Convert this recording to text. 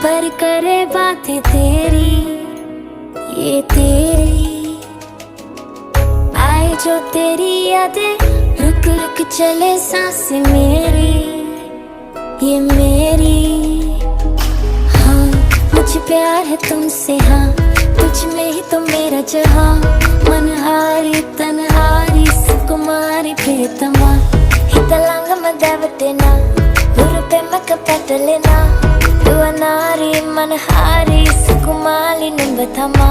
पर करे बातें तेरी, ये तेरी आए जो तेरी यादें, रुक रुक चले सांसें मेरी, ये मेरी। हाँ मुझे प्यार है तुमसे, हाँ तुझ में ही तो मेरा जहाँ, मनहारी तनहारी सुकुमारी प्रियतमा, हितलांग मदावतेना उरुपे मक पटलेना, दुआ नारी मनहारी सुकुमारी निंबथमा।